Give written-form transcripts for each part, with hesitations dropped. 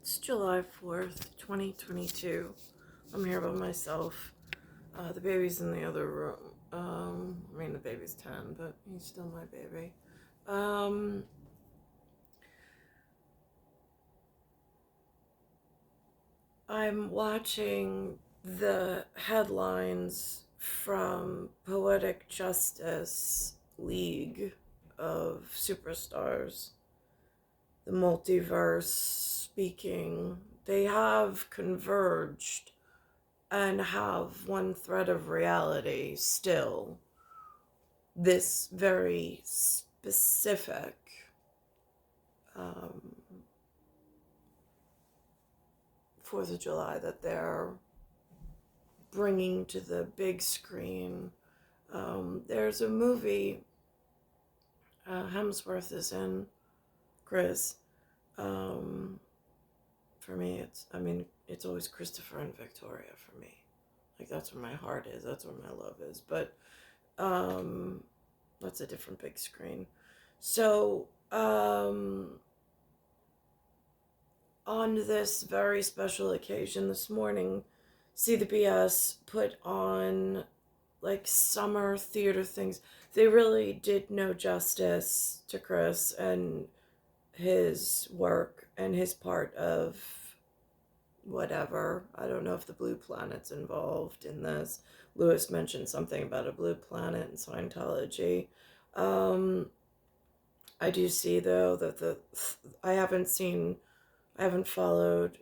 It's July 4th, 2022. I'm here by myself. The baby's in the other room. The baby's 10, but he's still my baby. I'm watching the headlines from Poetic Justice League of Superstars, the multiverse speaking. They have converged and have one thread of reality still. This very specific um, 4th of July that they're bringing to the big screen. There's a movie Hemsworth is in, Chris. For me, it's always Christopher and Victoria for me. Like, that's where my heart is, that's where my love is. But that's a different big screen. So, on this very special occasion this morning, See the BS put on like summer theater things. They really did no justice to Chris and his work and his part of whatever. I don't know if the Blue Planet's involved in this. Lewis mentioned something about a blue planet in Scientology. I do see though that I haven't followed,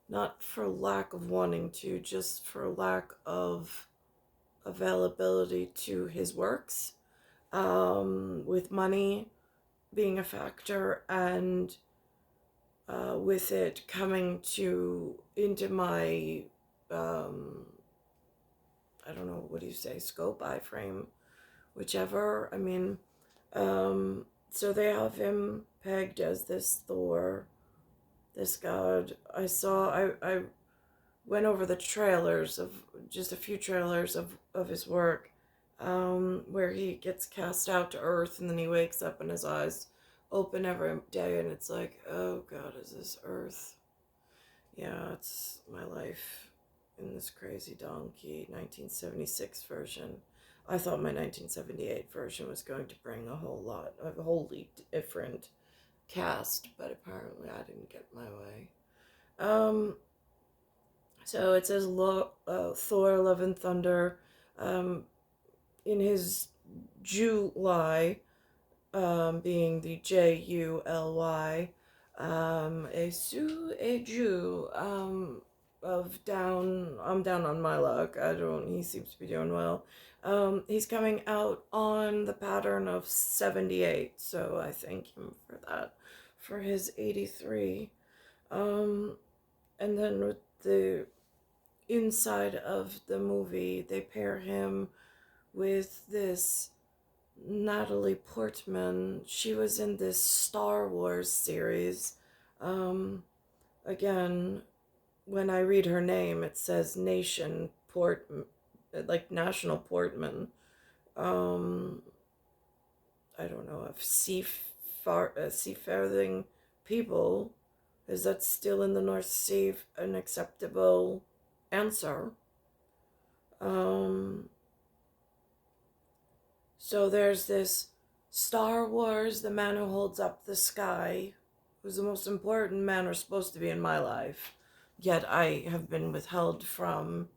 not for lack of wanting to, just for lack of availability to his works, with money being a factor, and with it coming into my I don't know, what do you say, scope, iframe, whichever. So they have him pegged as this Thor, this god. I went over the trailers of just a few trailers of his work, where he gets cast out to Earth and then he wakes up and his eyes open every day, and it's like, oh God, is this Earth? Yeah, it's my life in this crazy donkey 1976 version. I thought my 1978 version was going to bring a wholly different cast, but apparently I didn't get my way. So it says Thor, Love and Thunder, in his July, being the July, a Jew, I'm down on my luck. He seems to be doing well. He's coming out on the pattern of 78, so I thank him for that, for his 83. And then with the inside of the movie, they pair him with this Natalie Portman. She was in this Star Wars series. Again, when I read her name, it says like National Portman. I don't know if seafaring people, is that still in the North Sea an acceptable answer? So there's this Star Wars, the man who holds up the sky, who's the most important man or supposed to be in my life, yet I have been withheld from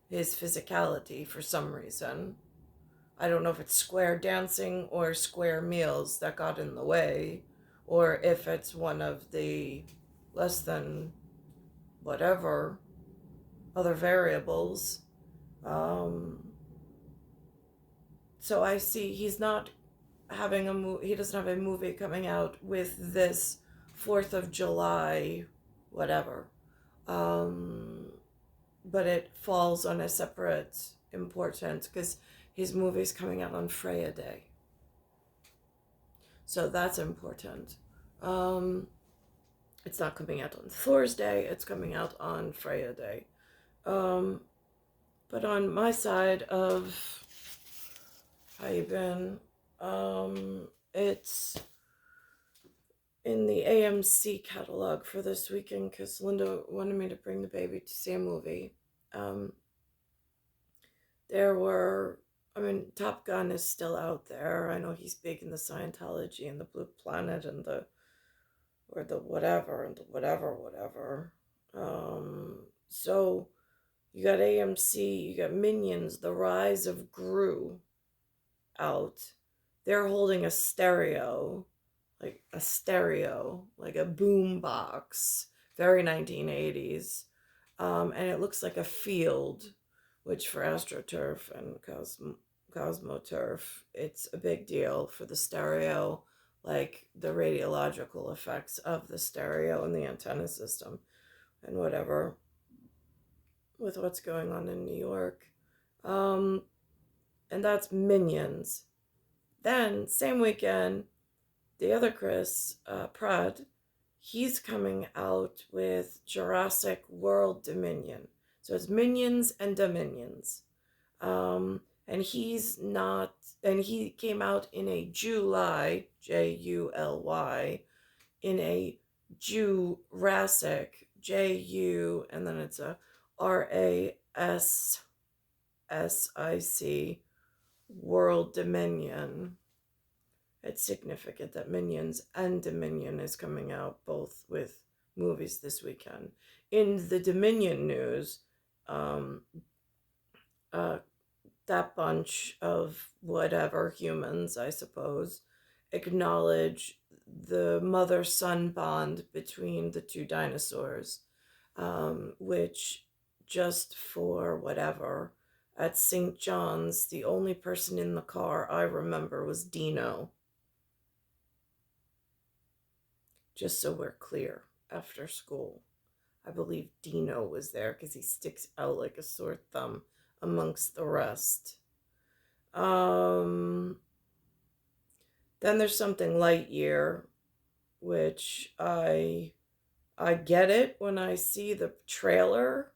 his physicality for some reason. I don't know if it's square dancing or square meals that got in the way, or if it's one of the less than whatever other variables. So I see he doesn't have a movie coming out with this 4th of July, whatever. But it falls on a separate importance because his movie's coming out on Freya Day. So that's important. It's not coming out on Thor's Day, it's coming out on Freya Day. But on my side of how you been, it's in the AMC catalog for this weekend because Linda wanted me to bring the baby to see a movie. Um, there were, I mean, Top Gun is still out there. I know he's big in the Scientology and the Blue Planet and the whatever and the whatever. So you got AMC, you got Minions, The Rise of Gru out. They're holding a stereo, like a boom box, very 1980s. And it looks like a field, which for AstroTurf and CosmoTurf, it's a big deal for the stereo, like the radiological effects of the stereo and the antenna system and whatever with what's going on in New York. Um, and that's Minions. Then, same weekend, the other Chris Pratt, he's coming out with Jurassic World Dominion. So it's Minions and Dominions. And he's not, and he came out in a July, July, in a Jurassic, Ju, and then it's a RASSIC, World Dominion. It's significant that Minions and Dominion is coming out both with movies this weekend. In the Dominion news, um, uh, that bunch of whatever humans, I suppose, acknowledge the mother son bond between the two dinosaurs, which, just for whatever, at St. John's, the only person in the car I remember was Dino. Just so we're clear, after school. I believe Dino was there because he sticks out like a sore thumb amongst the rest. Then there's something Lightyear, which I get it when I see the trailer.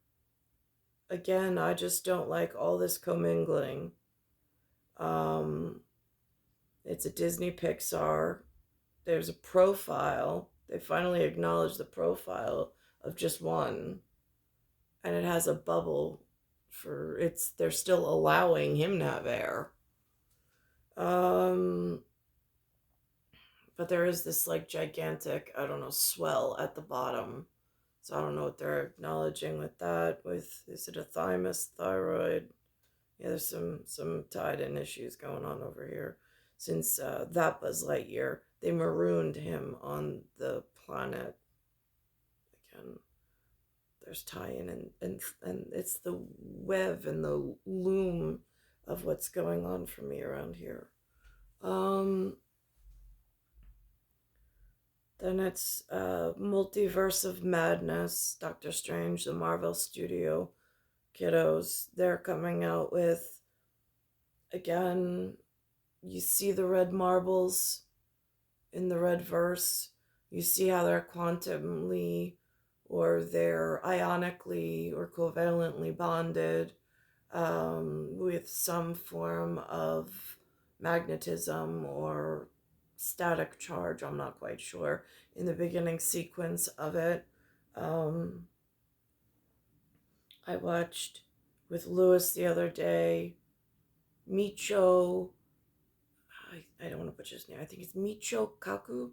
Again, I just don't like all this commingling. It's a Disney Pixar. There's a profile. They finally acknowledged the profile of just one, and it has a bubble for it's. They're still allowing him to have air. But there is this like gigantic, I don't know, swell at the bottom. So I don't know what they're acknowledging with that. With is it a thymus, thyroid? Yeah, there's some tied in issues going on over here. Since that Buzz Lightyear, they marooned him on the planet. Again, there's tie-in and it's the web and the loom of what's going on for me around here. Then it's Multiverse of Madness, Doctor Strange, the Marvel Studio kiddos. They're coming out with, again, you see the red marbles in the red verse. You see how they're quantumly or they're ionically or covalently bonded with some form of magnetism or static charge. I'm not quite sure in the beginning sequence of it. I watched with Lewis the other day Micho. I don't want to butcher his name. I think it's Micho Kaku,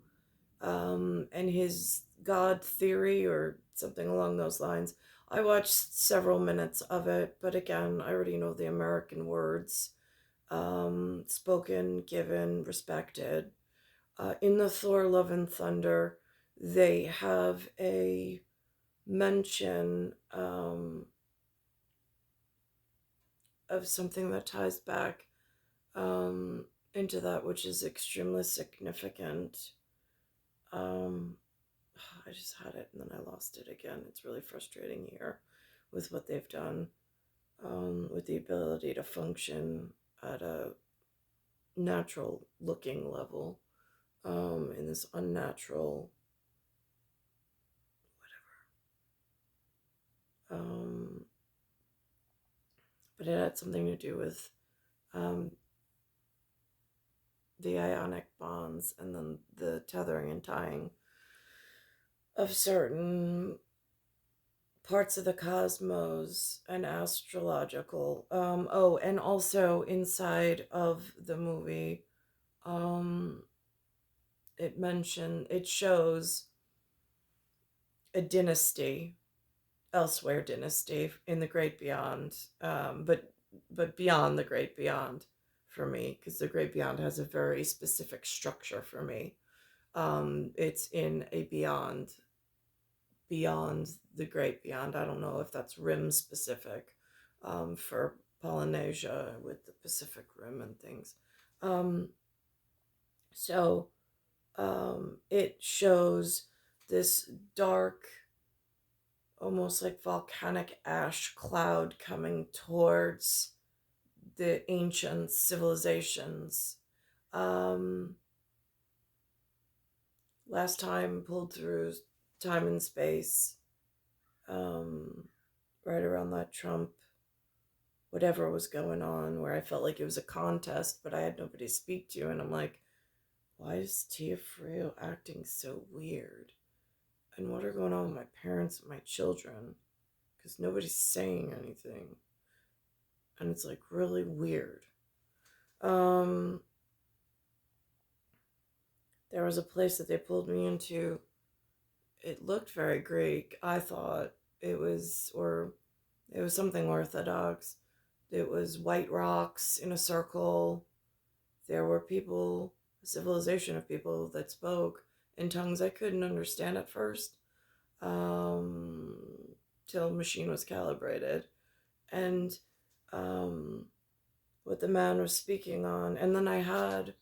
and his God theory or something along those lines. I watched several minutes of it, but again, I already know the American words, spoken, given, respected. In the Thor Love and Thunder, they have a mention of something that ties back into that, which is extremely significant. I just had it and then I lost it again. It's really frustrating here with what they've done with the ability to function at a natural looking level in this unnatural whatever. But it had something to do with the ionic bonds and then the tethering and tying of certain parts of the cosmos and astrological. Oh, and also inside of the movie, um, it shows a dynasty, elsewhere dynasty in the great beyond, but beyond the great beyond for me, because the great beyond has a very specific structure for me. It's in a beyond the great beyond. I don't know if that's rim specific, for Polynesia with the Pacific Rim and things. Um, so it shows this dark, almost like volcanic ash cloud coming towards the ancient civilizations. Um, Last time pulled through time and space, um, right around that Trump, whatever was going on, where I felt like it was a contest, but I had nobody to speak to. And I'm like, why is Tia Frio acting so weird? And what are going on with my parents and my children? Because nobody's saying anything. And it's like really weird. Um, there was a place that they pulled me into. It looked very Greek. I thought it was something Orthodox. It was white rocks in a circle. There were people, a civilization of people that spoke in tongues I couldn't understand at first, um, till the machine was calibrated. And what the man was speaking on. And then I had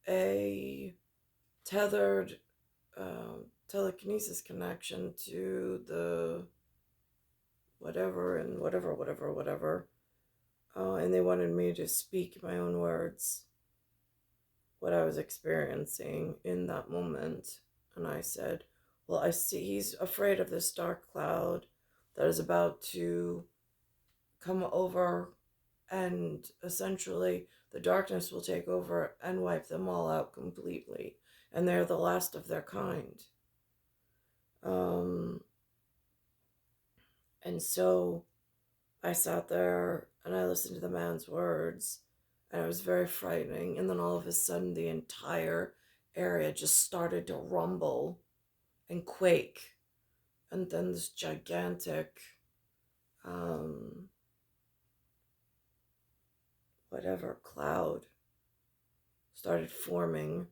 a tethered telekinesis connection to the whatever and whatever. And they wanted me to speak my own words, what I was experiencing in that moment. And I said, well, I see he's afraid of this dark cloud that is about to come over, and essentially the darkness will take over and wipe them all out completely. And they're the last of their kind. And so I sat there and I listened to the man's words, and it was very frightening. And then all of a sudden, the entire area just started to rumble and quake. And then this gigantic, whatever cloud started forming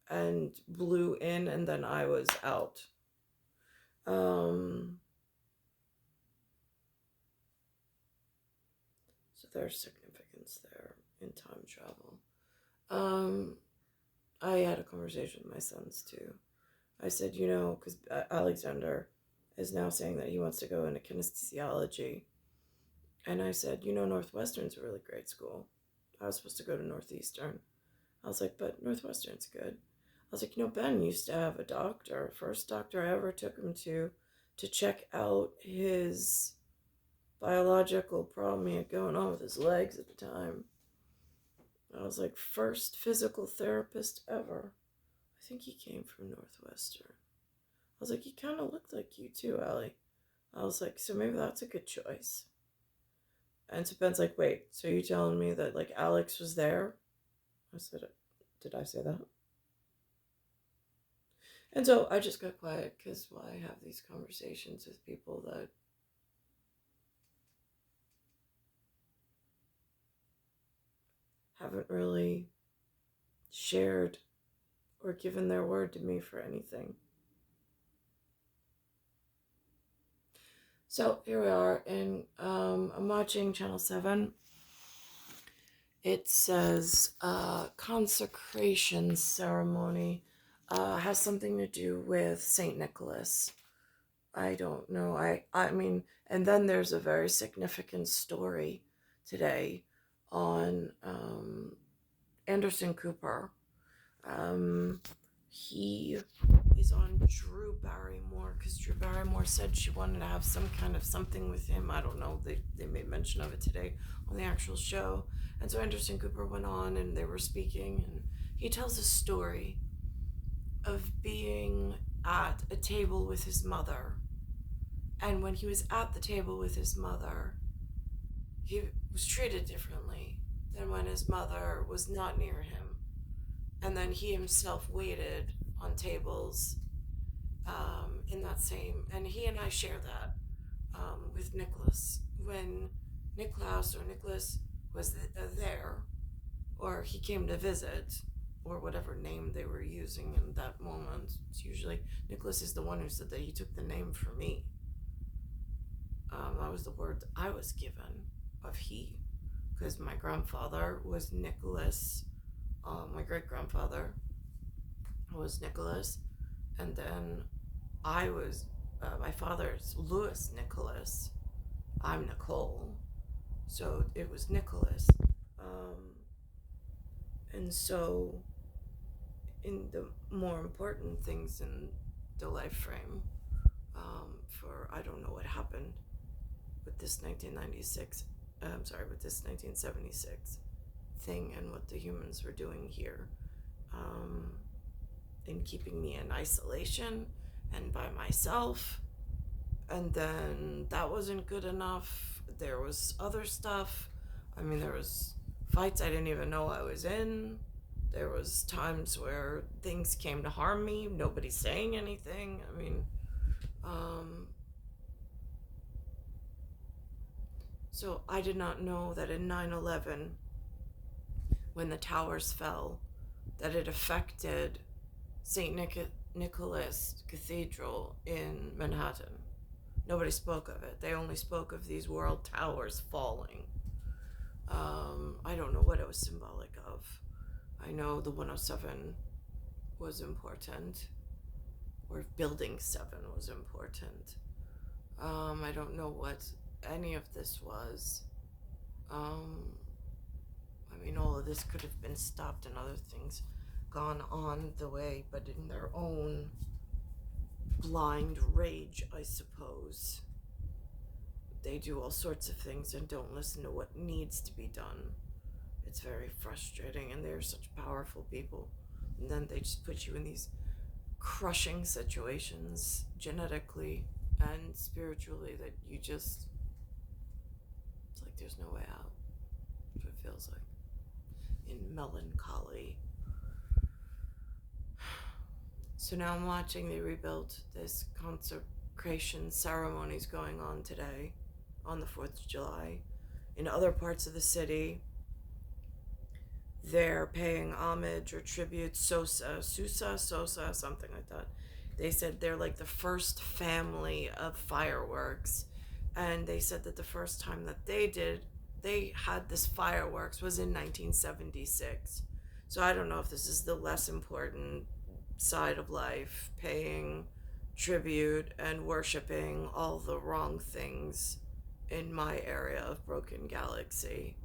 and blew in, and then I was out. So there's significance there in time travel. I had a conversation with my sons too. I said, because Alexander is now saying that he wants to go into kinesiology. And I said, Northwestern's a really great school. I was supposed to go to Northeastern. I was like, but Northwestern's good. I was like, Ben used to have a doctor. First doctor I ever took him to check out his biological problem he had going on with his legs at the time. I was like, first physical therapist ever. I think he came from Northwestern. I was like, he kind of looked like you too, Allie. I was like, so maybe that's a good choice. And so Ben's like, wait, so you telling me that like Alex was there? I said, did I say that? And so I just got quiet because I have these conversations with people that haven't really shared or given their word to me for anything. So here we are, and I'm watching Channel 7. It says consecration ceremony has something to do with St. Nicholas. I don't know. I mean, and then there's a very significant story today on Anderson Cooper. He is on Drew Barrymore because Drew Barrymore said she wanted to have some kind of something with him. I don't know. They made mention of it today on the actual show. And so Anderson Cooper went on and they were speaking, and he tells a story of being at a table with his mother. And when he was at the table with his mother, he was treated differently than when his mother was not near him. And then he himself waited on tables in that same, and he and I share that with Nicholas. When Nicholas was there, or he came to visit, or whatever name they were using in that moment. It's usually Nicholas is the one who said that he took the name for me. That was the word I was given of he, because my grandfather was Nicholas. My great grandfather was Nicholas, and then I was my father's Louis Nicholas. I'm Nicole, so it was Nicholas. And so, in the more important things in the life frame, for I don't know what happened with this 1996, with this 1976 thing and what the humans were doing here, in keeping me in isolation and by myself. And then that wasn't good enough. There was other stuff. I mean, there was fights I didn't even know I was in. There was times where things came to harm me. Nobody's saying anything. I mean, so I did not know that in 9/11, when the towers fell, that it affected St. Nicholas Cathedral in Manhattan. Nobody spoke of it. They only spoke of these world towers falling. I don't know what it was symbolic of. I know the 107 was important, or Building 7 was important. I don't know what any of this was. I mean, all of this could have been stopped and other things gone on the way, but in their own blind rage, I suppose. They do all sorts of things and don't listen to what needs to be done. It's very frustrating, and they're such powerful people. And then they just put you in these crushing situations, genetically and spiritually, that you just, it's like there's no way out. That's what it feels like. In melancholy. So now I'm watching, they rebuilt this consecration ceremonies going on today on the 4th of July. In other parts of the city, they're paying homage or tribute, Sosa, something like that. They said they're like the first family of fireworks. And they said that the first time that they had this fireworks was in 1976. So I don't know if this is the less important side of life, paying tribute and worshiping all the wrong things in my area of Broken Galaxy.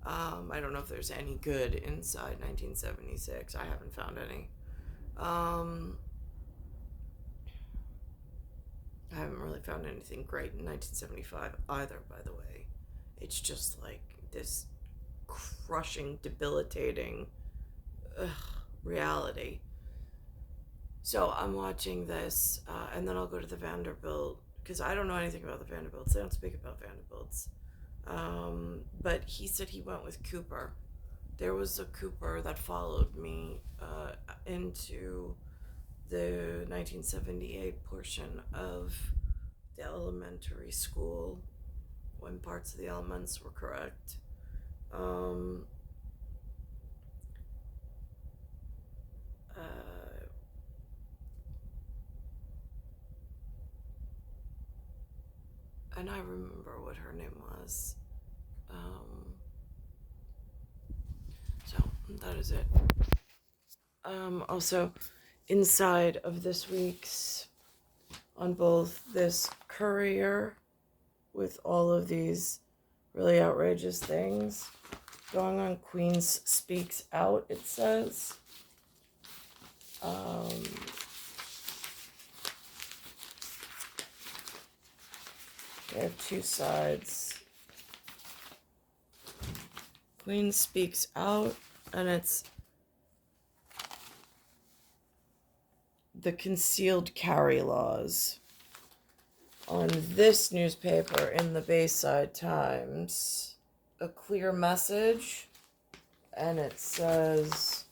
I don't know if there's any good inside 1976. I haven't found any. I haven't really found anything great in 1975 either, by the way. It's just like this crushing, debilitating reality. So I'm watching this, and then I'll go to the Vanderbilt, because I don't know anything about the Vanderbilts. They don't speak about Vanderbilts. But he said he went with Cooper. There was a Cooper that followed me into the 1978 portion of the elementary school, when parts of the elements were correct. And I remember what her name was. So that is it. Also, inside of this week's, on both this courier with all of these really outrageous things going on, Queens Speaks Out, it says. They have two sides. Queen Speaks Out, and it's the concealed carry laws on this newspaper in the Bayside Times. A clear message, and it says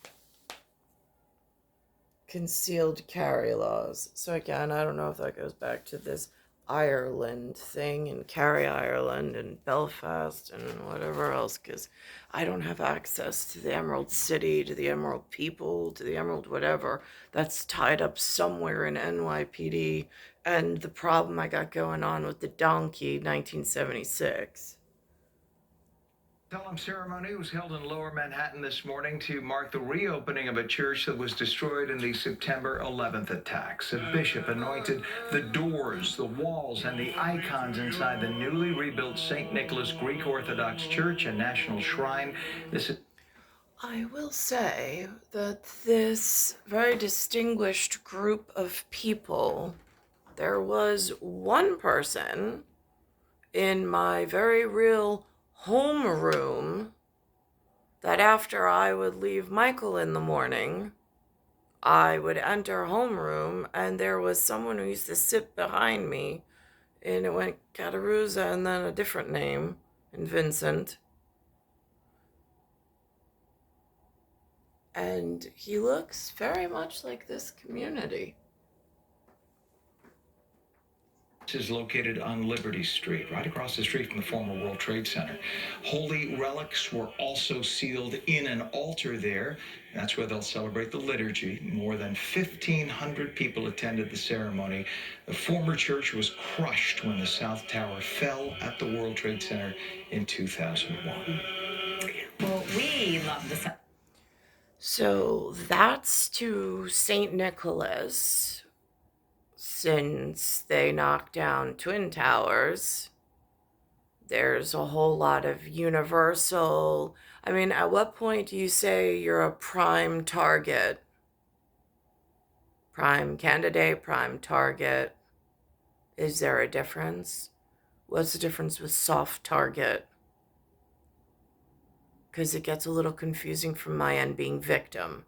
concealed carry laws. So again, I don't know if that goes back to this Ireland thing and Carry Ireland and Belfast and whatever else, because I don't have access to the Emerald City, to the Emerald people, to the Emerald whatever. That's tied up somewhere in NYPD, and the problem I got going on with the donkey 1976. Solemn ceremony was held in Lower Manhattan this morning to mark the reopening of a church that was destroyed in the September 11th attacks. A bishop anointed the doors, the walls, and the icons inside the newly rebuilt St. Nicholas Greek Orthodox Church and National Shrine. I will say that this very distinguished group of people, there was one person in my very real homeroom that after I would leave Michael in the morning, I would enter homeroom, and there was someone who used to sit behind me, and it went Cattaruzza and then a different name, and Vincent. And he looks very much like this community. Is located on Liberty Street, right across the street from the former World Trade Center. Holy relics were also sealed in an altar there. That's where they'll celebrate the liturgy. More than 1,500 people attended the ceremony. The former church was crushed when the South Tower fell at the World Trade Center in 2001. Well, we love the... So that's to St. Nicholas. Since they knocked down Twin Towers, there's a whole lot of universal. I mean, at what point do you say you're a prime target? Prime candidate, prime target. Is there a difference? What's the difference with soft target? Because it gets a little confusing from my end being victim.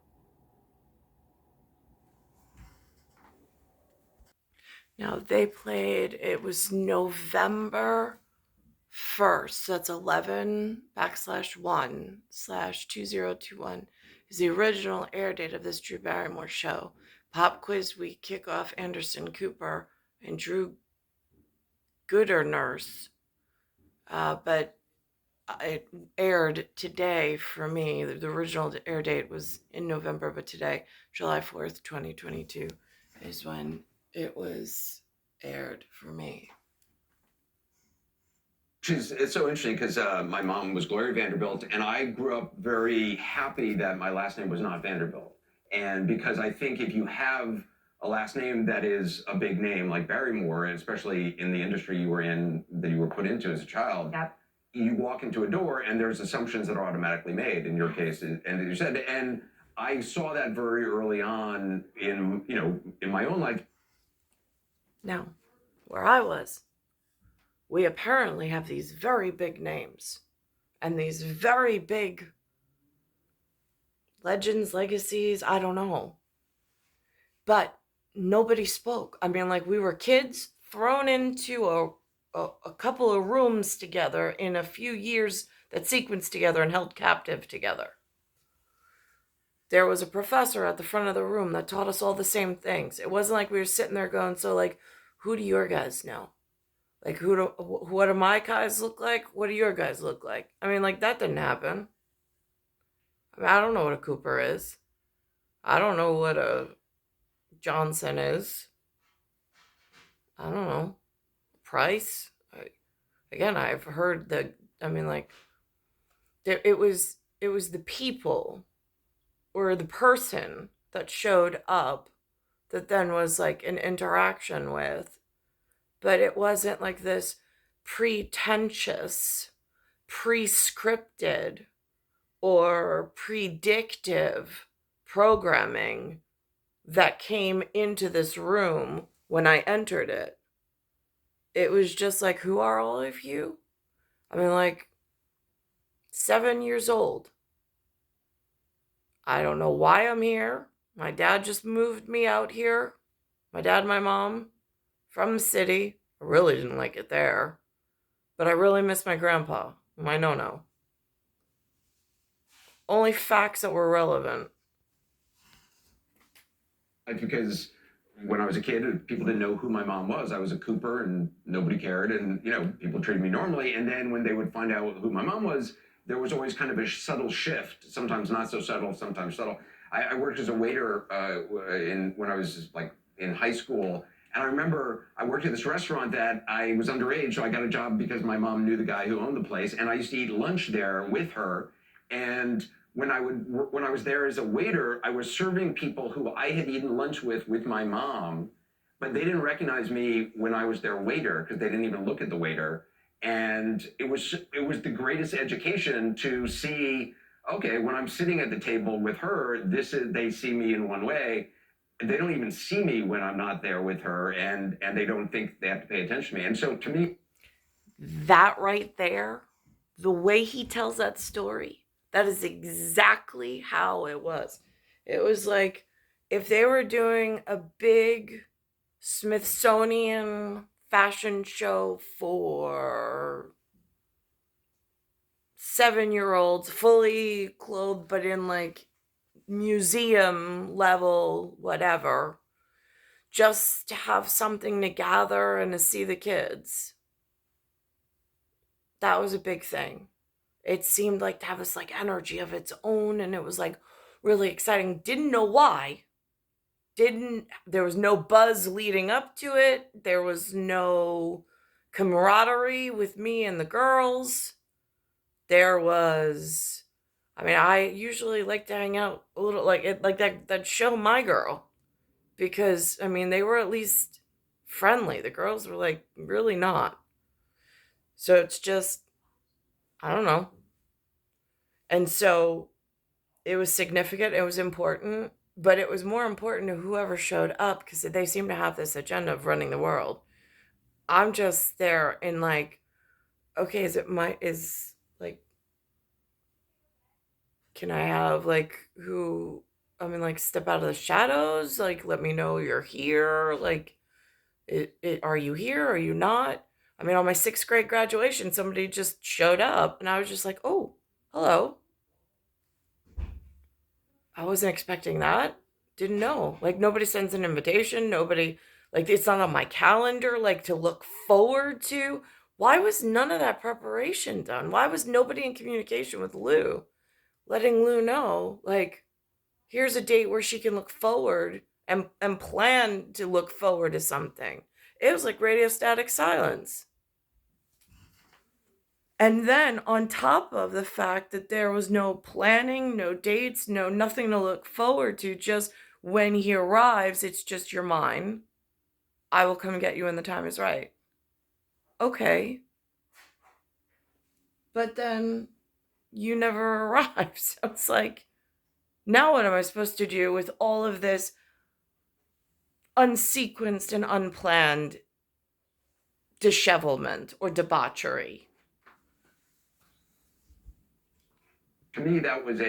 Now, they played, it was November 1st, that's 11/1/2021 is the original air date of this Drew Barrymore show. Pop quiz week kickoff Anderson Cooper and Drew Gooder Nurse. But it aired today for me. The original air date was in November, but today, July 4th, 2022, is when it was aired for me. It's so interesting because my mom was Gloria Vanderbilt, and I grew up very happy that my last name was not Vanderbilt. And because I think if you have a last name that is a big name like Barrymore, and especially in the industry you were in, that you were put into as a child, Yep. you walk into a door and there's assumptions that are automatically made in your case, and you said, and I saw that very early on in my own life. Now, where I was, we apparently have these very big names and these very big legends, legacies, I don't know. But nobody spoke. I mean, like, we were kids thrown into a couple of rooms together in a few years that sequenced together and held captive together. There was a professor at the front of the room that taught us all the same things. It wasn't like we were sitting there going, so, like, who do your guys know? Like, what do my guys look like? What do your guys look like? I mean, like, that didn't happen. I mean, I don't know what a Cooper is. I don't know what a Johnson is. I don't know. Price? Again, I've heard that, I mean, like, it was the people or the person that showed up that then was, like, an interaction with. But it wasn't like this pretentious, pre-scripted, or predictive programming that came into this room when I entered it. It was just like, who are all of you? I mean, like, 7 years old. I don't know why I'm here. My dad just moved me out here. My dad and my mom from the city. I really didn't like it there. But I really miss my grandpa, my no-no. Only facts that were relevant. Because when I was a kid, people didn't know who my mom was. I was a Cooper and nobody cared. And, people treated me normally. And then when they would find out who my mom was, there was always kind of a subtle shift, sometimes not so subtle, sometimes subtle. I worked as a waiter when I was like in high school. And I remember I worked at this restaurant that I was underage, so I got a job because my mom knew the guy who owned the place. And I used to eat lunch there with her. And when I was there as a waiter, I was serving people who I had eaten lunch with my mom, but they didn't recognize me when I was their waiter because they didn't even look at the waiter. And it was the greatest education to see, okay, when I'm sitting at the table with her, they see me in one way. They don't even see me when I'm not there with her, and they don't think they have to pay attention to me. And so to me, that right there, the way he tells that story, that is exactly how it was. It was like if they were doing a big Smithsonian fashion show for 7-year-olds, fully clothed, but in like museum level, whatever, just to have something to gather and to see the kids. That was a big thing. It seemed like to have this like energy of its own, and it was like really exciting. Didn't know why. There was no buzz leading up to it. There was no camaraderie with me and the girls. There was, I usually like to hang out a little like that show My Girl, because they were at least friendly. The girls were like really not. So it's just, I don't know. And so it was significant, it was important, but it was more important to whoever showed up because they seem to have this agenda of running the world. I'm just there in like, okay, can I have step out of the shadows? Like, let me know you're here. Like, are you here? Are you not? On my 6th grade graduation, somebody just showed up and I was just like, oh, hello. I wasn't expecting that. Didn't know. Like, nobody sends an invitation. Nobody, it's not on my calendar, to look forward to. Why was none of that preparation done? Why was nobody in communication with Lou? Letting Lou know, here's a date where she can look forward and plan to look forward to something. It was like radio static silence. And then on top of the fact that there was no planning, no dates, nothing to look forward to, just when he arrives, it's just you're mine. I will come get you when the time is right. Okay. But then you never arrive. So it's like, now what am I supposed to do with all of this unsequenced and unplanned dishevelment or debauchery? To me, that was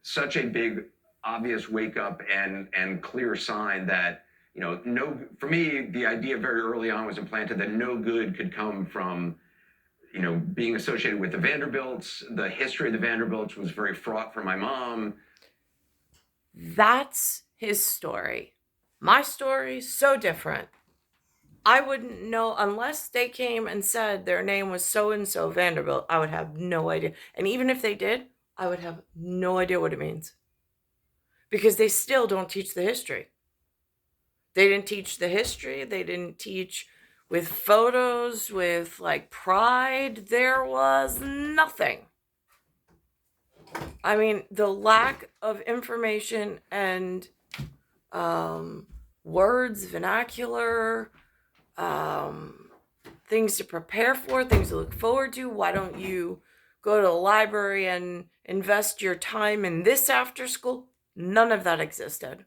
such a big, obvious wake up and clear sign that, for me, the idea very early on was implanted that no good could come from, being associated with the Vanderbilts. The history of the Vanderbilts was very fraught for my mom. That's his story. My story, so different. I wouldn't know unless they came and said their name was so-and-so Vanderbilt. I would have no idea. And even if they did, I would have no idea what it means. Because they still don't teach the history. They didn't teach the history. They didn't teach with photos, with pride. There was nothing. The lack of information and words, vernacular, things to prepare for, things to look forward to. Why don't you go to the library and invest your time in this after school? None of that existed.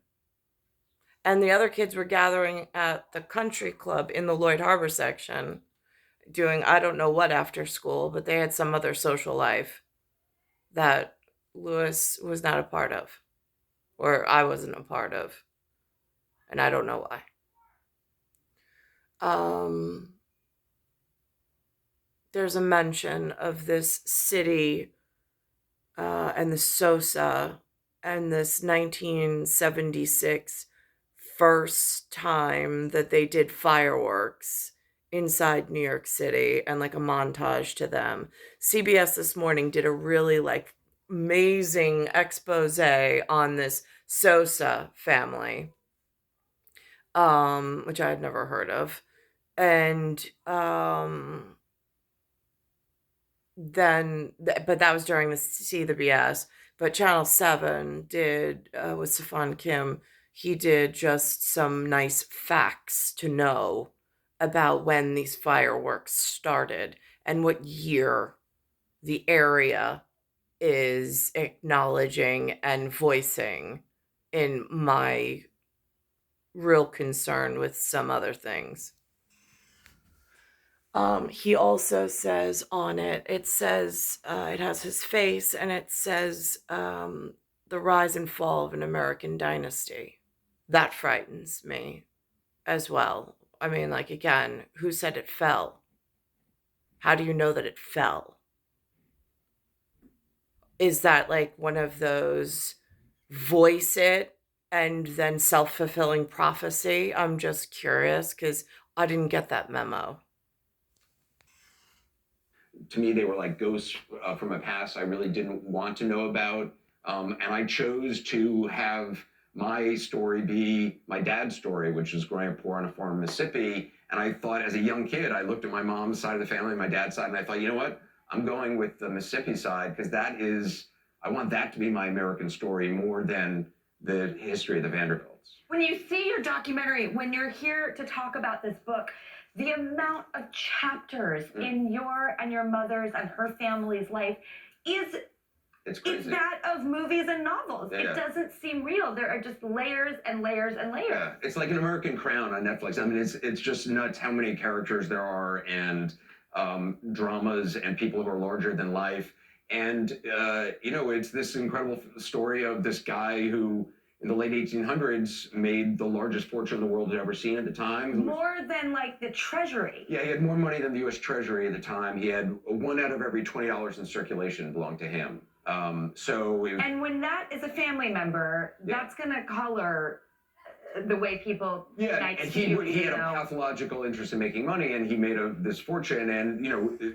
And the other kids were gathering at the country club in the Lloyd Harbor section doing I don't know what after school, but they had some other social life that Lewis was not a part of. or I wasn't a part of, and I don't know why. There's a mention of this city and the Sosa and this 1976 first time that they did fireworks inside New York City, and like a montage to them. CBS This Morning did a really like amazing expose on this Sosa family, which I had never heard of. And but that was during the See the BS. But Channel 7 did, with Safan Kim, he did just some nice facts to know about when these fireworks started and what year the area is acknowledging and voicing, in my real concern with some other things. He also says on it, it says, it has his face, and it says, the rise and fall of an American dynasty. That frightens me as well. I mean, like, again, who said it fell? How do you know that it fell? Is that like one of those voice it and then self-fulfilling prophecy? I'm just curious because I didn't get that memo. To me, they were like ghosts from a past I really didn't want to know about. And I chose to have my story be my dad's story, which was growing up poor on a farm in Mississippi. And I thought, as a young kid, I looked at my mom's side of the family, my dad's side, and I thought, you know what? I'm going with the Mississippi side because I want that to be my American story more than the history of the Vanderbilts. When you see your documentary, when you're here to talk about this book, the amount of chapters in your and your mother's and her family's life is it's that of movies and novels. Yeah. It doesn't seem real. There are just layers and layers and layers. Yeah. It's like an American Crown on Netflix. I mean, it's just nuts how many characters there are, and dramas and people who are larger than life. And it's this incredible story of this guy who, in the late 1800s, made the largest fortune the world had ever seen at the time. More than like the Treasury. Yeah, he had more money than the U.S. Treasury at the time. He had $1 out of every $20 in circulation belonged to him. And when that is a family member, that's going to color the way people. Yeah, and he had a pathological interest in making money, and he made this fortune, and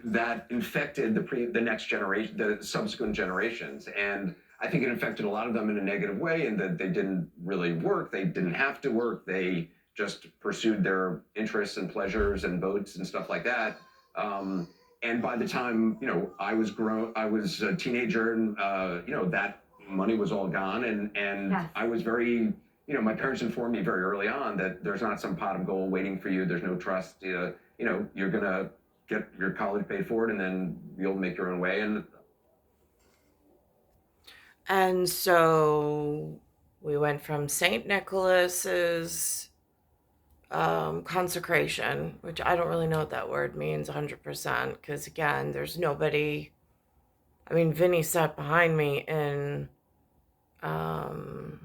that infected the next generation, the subsequent generations, and I think it infected a lot of them in a negative way, in that they didn't really work. They didn't have to work. They just pursued their interests and pleasures and boats and stuff like that. And by the time, I was a teenager, and, that money was all gone. And yes. I was very, my parents informed me very early on that there's not some pot of gold waiting for you. There's no trust. You're going to get your college paid for it, and then you'll make your own way. And so we went from St. Nicholas's consecration, which I don't really know what that word means 100%, because again, there's nobody. I mean, Vinny sat behind me in the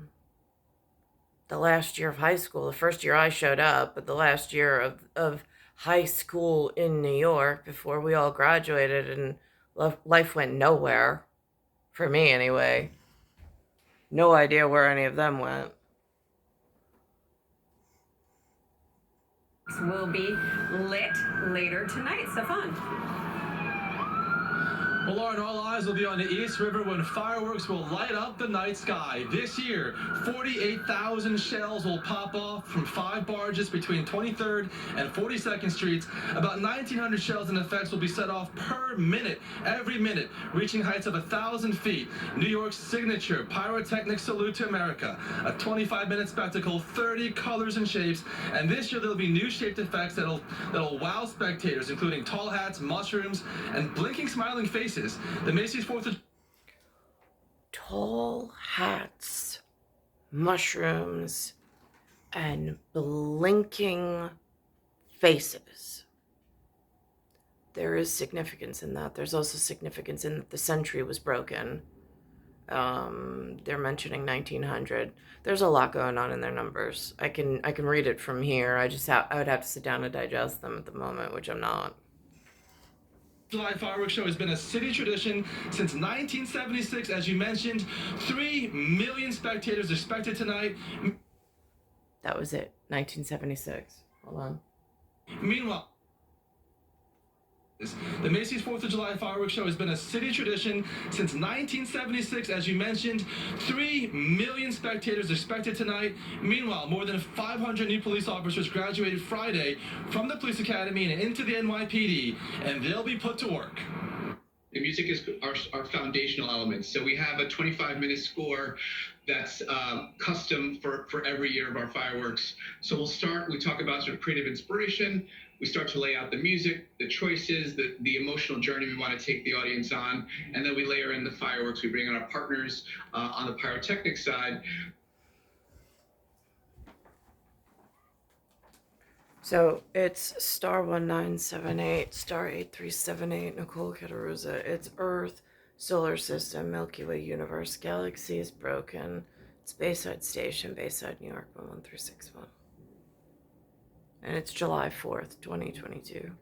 last year of high school, the first year I showed up, but the last year of high school in New York before we all graduated, and life went nowhere. For me, anyway. No idea where any of them went. Will be lit later tonight. So fun. Well, Lauren, all eyes will be on the East River when fireworks will light up the night sky. This year, 48,000 shells will pop off from 5 barges between 23rd and 42nd Streets. About 1,900 shells and effects will be set off per minute, every minute, reaching heights of 1,000 feet. New York's signature pyrotechnic salute to America. A 25-minute spectacle, 30 colors and shapes. And this year, there'll be new shaped effects that'll wow spectators, including tall hats, mushrooms, and blinking, smiling faces. The Macy's 4th of... Tall hats, mushrooms, and blinking faces. There is significance in that. There's also significance in that the century was broken. They're mentioning 1900. There's a lot going on in their numbers. I can read it from here. I would have to sit down and digest them at the moment, which I'm not. July fireworks show has been a city tradition since 1976, as you mentioned. 3 million spectators expected tonight. That was it. 1976. Hold on. Meanwhile, the Macy's 4th of July fireworks show has been a city tradition since 1976, as you mentioned. 3 million spectators expected tonight. Meanwhile, more than 500 new police officers graduated Friday from the police academy and into the NYPD, and they'll be put to work. The music is our foundational elements. So we have a 25-minute score that's custom for every year of our fireworks. So we talk about sort of creative inspiration. We start to lay out the music, the choices, the emotional journey we want to take the audience on, and then we layer in the fireworks. We bring in our partners on the pyrotechnic side. So it's star 1978, star 8378, Nicole, Cattaruzza. It's Earth, solar system, Milky Way universe, galaxy is broken. It's Bayside Station, Bayside, New York, 11361. And it's July 4th, 2022.